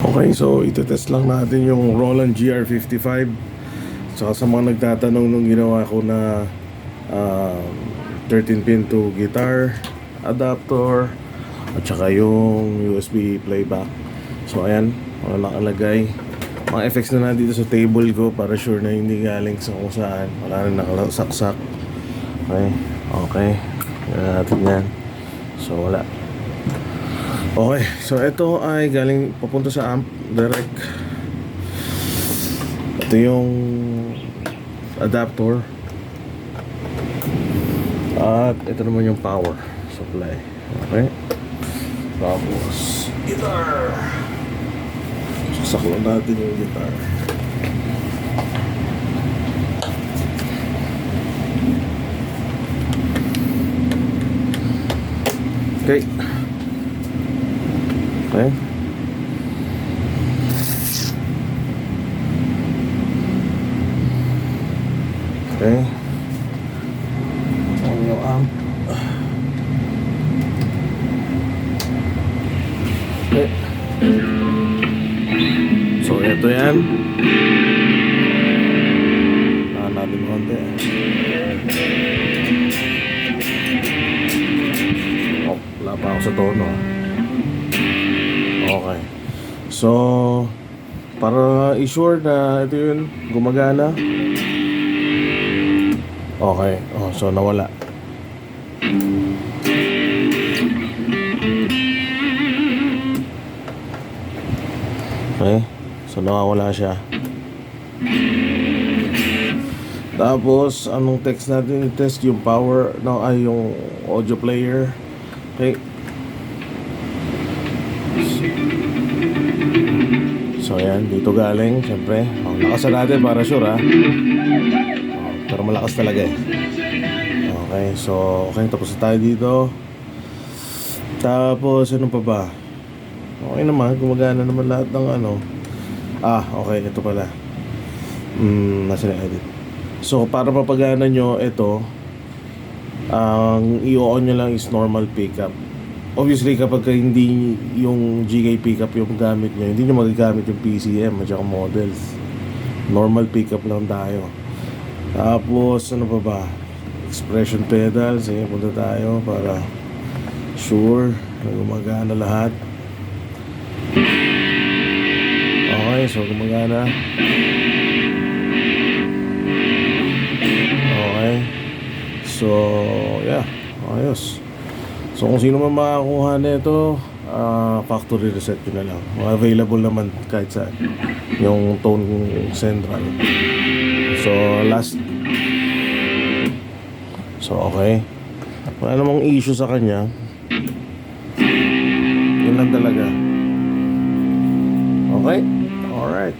Okay, so itetest lang natin yung Roland GR55. Saka sa mga nagtatanong nung ginawa ko na 13-pin to guitar adapter at saka yung USB playback. So ayan, mga nakalagay. Mga effects na nandito sa table ko para sure na hindi galing sa kung saan. Wala rin nakalaksak. Okay. Yan natin yan. So wala. Okay, so ito ay galing papunta sa amp direct. Ito yung adapter. At ito naman yung power supply. Okay. Tapos guitar. Sasaklan natin yung guitar. Okay. Okay. Okay. On yung amp. Okay. So ito yan. Saan natin konti. Oh, wala pa ako sa tono. Okay. So para i-sure na ito yun gumagana. Okay. Oh, so nawala. Okay. So nawawala siya. Tapos anong text natin i-test yung power ay yung audio player. Okay. So yan, dito galing, syempre. Lakasan natin para sure pero malakas talaga Okay, so okay, tapos na tayo dito. Tapos ano pa ba? Okay naman, gumagana naman lahat ng okay, ito pala. Nasa na edit. So para mapagana nyo, ito ang i-on nyo lang is normal pickup. Obviously kapag hindi yung GK pickup yung gamit nyo, hindi nyo magagamit yung PCM at saka models. Normal pickup lang tayo. Tapos ano pa ba? Expression pedals. Punta tayo para sure na gumagana lahat. Okay, so gumagana. Okay. So yeah, ayos. So kung sino man makakuha nito, factory reset ko na lang. Available naman kahit saan yung tone central. So last. So okay. Wala namang issue sa kanya. Yun lang talaga. Okay? Alright.